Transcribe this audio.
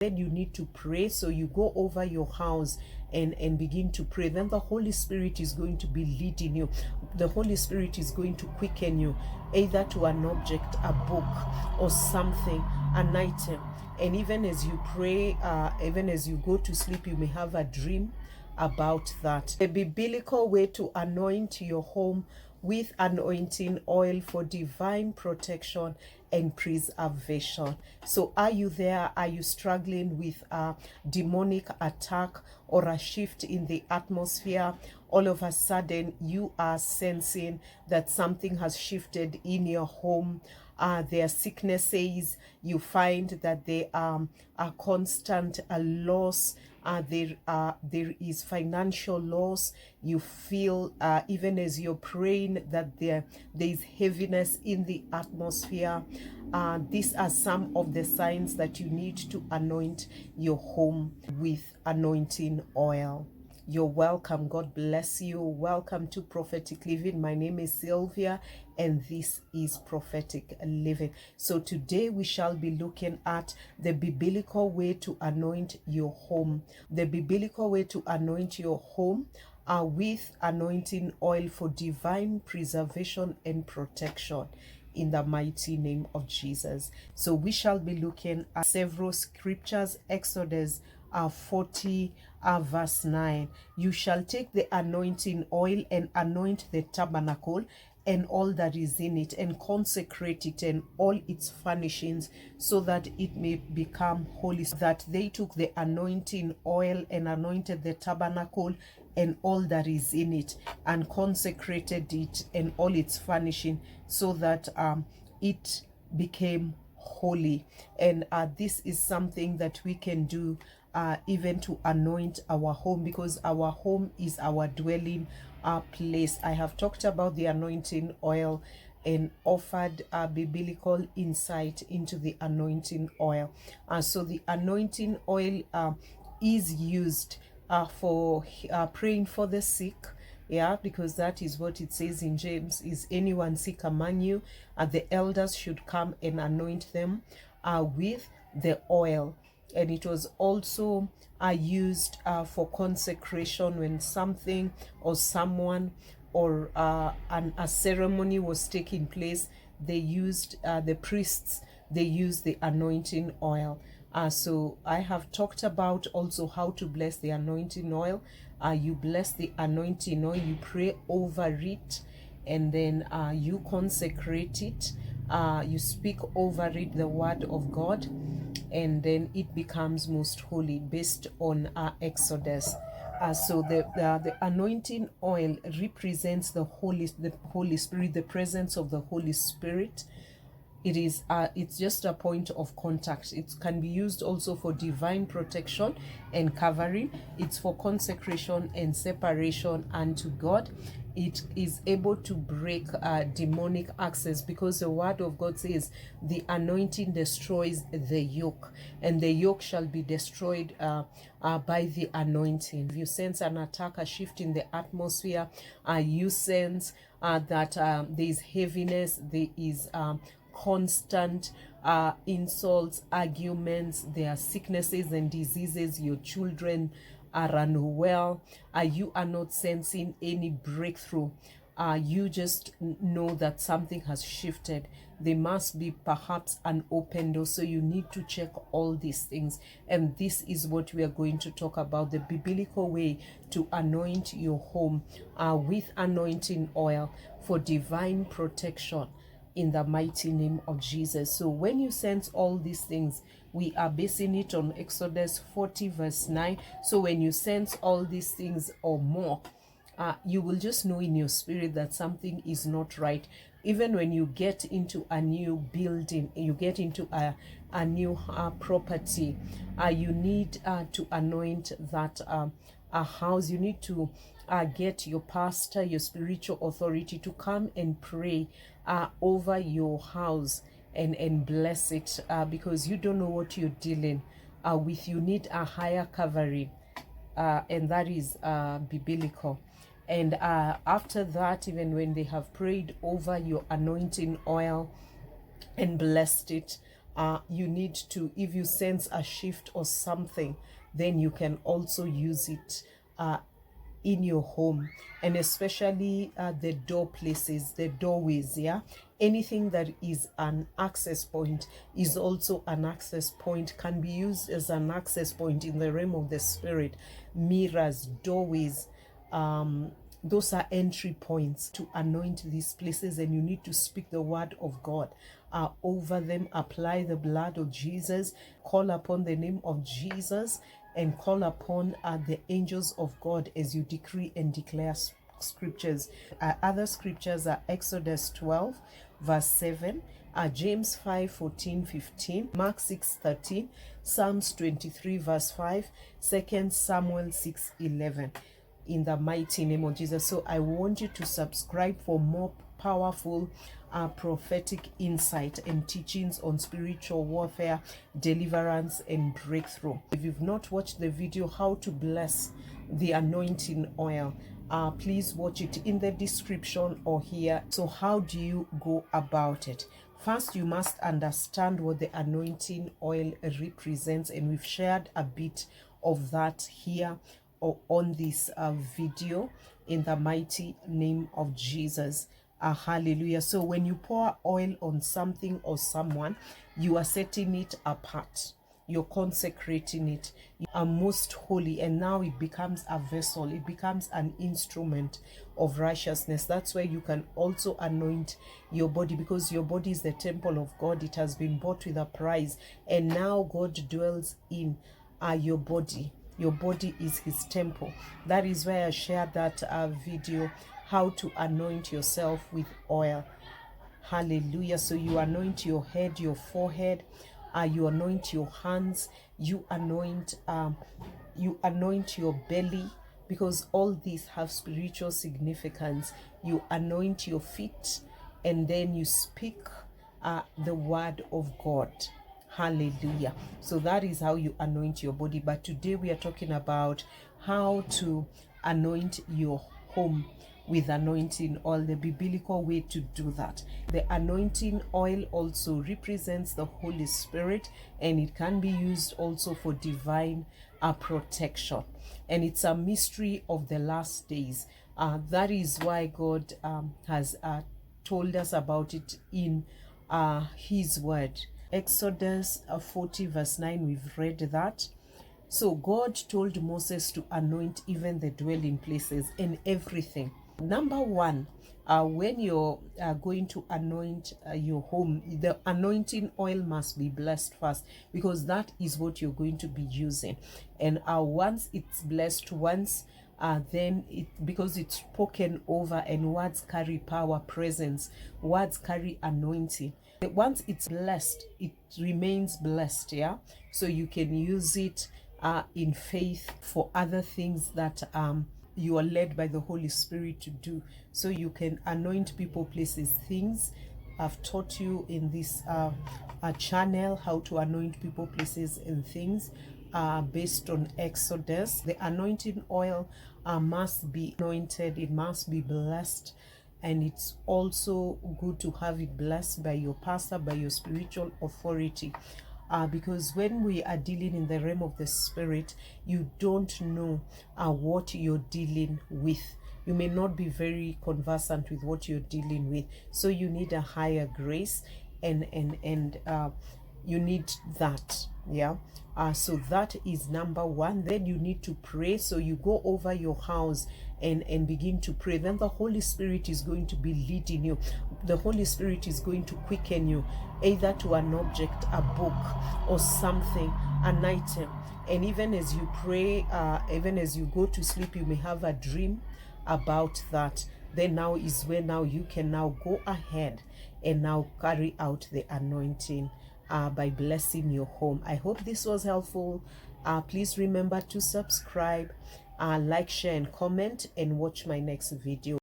Then you need to pray. So you go over your house and begin to pray. Then the Holy Spirit is going to be leading you. The Holy Spirit is going to quicken you, either to an object, a book, or something, an item. And even as you pray, even as you go to sleep, you may have a dream about that. The biblical way to anoint your home with anointing oil for divine protection and preservation. So are you there? Are you struggling with a demonic attack or a shift in the atmosphere? All of a sudden you are sensing that something has shifted in your home. There are sicknesses. You find that there are a constant loss. There is financial loss. You feel even as you're praying that there is heaviness in the atmosphere. These are some of the signs that you need to anoint your home with anointing oil. You're welcome. God bless you. Welcome to Prophetic Living. My name is Sylvia, and this is Prophetic Living. So today we shall be looking at the biblical way to anoint your home. The biblical way to anoint your home with anointing oil for divine preservation and protection, in the mighty name of Jesus. So we shall be looking at several scriptures. Exodus 40 verse 9. You shall take the anointing oil and anoint the tabernacle and all that is in it, and consecrate it and all its furnishings, so that it may become holy. That they took the anointing oil and anointed the tabernacle and all that is in it, and consecrated it and all its furnishing, so that it became holy. And this is something that we can do even to anoint our home, because our home is our dwelling place. I have talked about the anointing oil and offered a biblical insight into the anointing oil. So the anointing oil is used for praying for the sick. Yeah, because that is what it says in James. Is anyone sick among you? The elders should come and anoint them with the oil. And it was also used for consecration when something or someone or a ceremony was taking place. They used, the priests, they used the anointing oil. So I have talked about also how to bless the anointing oil. You bless the anointing oil, you pray over it, and then you consecrate it. You speak over it the word of God, and then it becomes most holy based on Exodus. So the anointing oil represents the Holy Spirit, the presence of the Holy Spirit. It is it's just a point of contact. It can be used also for divine protection and covering. It's for consecration and separation unto God. It is able to break demonic access, because the word of God says the anointing destroys the yoke, and the yoke shall be destroyed by the anointing. If you sense an attack, a shift in the atmosphere, you sense that there is heaviness, there is constant insults, arguments, there are sicknesses and diseases, your children are unwell, you are not sensing any breakthrough, you just know that something has shifted. There must be perhaps an open door. So you need to check all these things. And this is what we are going to talk about, the biblical way to anoint your home with anointing oil for divine protection, in the mighty name of Jesus. So when you sense all these things, we are basing it on Exodus 40 verse 9. So when you sense all these things or more, you will just know in your spirit that something is not right. Even when you get into a new building, you get into a new property, you need to anoint that a house. You need to get your pastor, your spiritual authority to come and pray over your house and bless it, because you don't know what you're dealing with. You need a higher covering, and that is biblical. And after that, even when they have prayed over your anointing oil and blessed it, You need to, if you sense a shift or something, then you can also use it in your home, and especially the door places, the doorways. Yeah, anything that is an access point is also an access point, can be used as an access point in the realm of the spirit. Mirrors, doorways, those are entry points to anoint these places, and you need to speak the word of God over them. Apply the blood of Jesus, call upon the name of Jesus, and call upon the angels of God as you decree and declare scriptures. Other scriptures are Exodus 12 verse 7, James 5:14-15, Mark 6:13, Psalms 23 verse 5, 2 Samuel 6:11. In the mighty name of Jesus. So I want you to subscribe for more powerful prophetic insight and teachings on spiritual warfare, deliverance, and breakthrough. If you've not watched the video how to bless the anointing oil, please watch it in the description or here. So how do you go about it? First, you must understand what the anointing oil represents, and we've shared a bit of that here or on this video in the mighty name of Jesus. Hallelujah. So when you pour oil on something or someone, you are setting it apart, you're consecrating it, you are most holy, and now it becomes a vessel, it becomes an instrument of righteousness. That's where you can also anoint your body, because your body is the temple of God. It has been bought with a price, and now God dwells in your body. Your body is his temple. That is why I shared that video, how to anoint yourself with oil. Hallelujah. So you anoint your head, your forehead, you anoint your hands, you anoint your belly, because all these have spiritual significance. You anoint your feet, and then you speak the word of God. Hallelujah. So that is how you anoint your body. But today we are talking about how to anoint your home with anointing oil, the biblical way to do that. The anointing oil also represents the Holy Spirit, and it can be used also for divine protection. And it's a mystery of the last days. That is why God has told us about it in his word. Exodus 40 verse 9, we've read that. So God told Moses to anoint even the dwelling places and everything. Number one, when you're going to anoint your home, the anointing oil must be blessed first, because that is what you're going to be using. And once it's blessed, then because it's spoken over, and words carry power, presence, words carry anointing. Once it's blessed, it remains blessed. Yeah, so you can use it in faith for other things that you are led by the Holy Spirit to do. So you can anoint people, places, things. I've taught you in this channel how to anoint people, places, and things based on Exodus. The anointing oil must be anointed, it must be blessed, and it's also good to have it blessed by your pastor, by your spiritual authority. Because when we are dealing in the realm of the spirit, you don't know what you're dealing with. You may not be very conversant with what you're dealing with, so you need a higher grace, and you need that. Yeah. So that is number one. Then you need to pray. So you go over your house and begin to pray. Then the Holy Spirit is going to be leading you. The Holy Spirit is going to quicken you, either to an object, a book, or something, an item. And even as you pray, even as you go to sleep, you may have a dream about that. Then now is where now you can now go ahead and now carry out the anointing by blessing your home. I hope this was helpful. Please remember to subscribe, like, share, and comment, and watch my next video.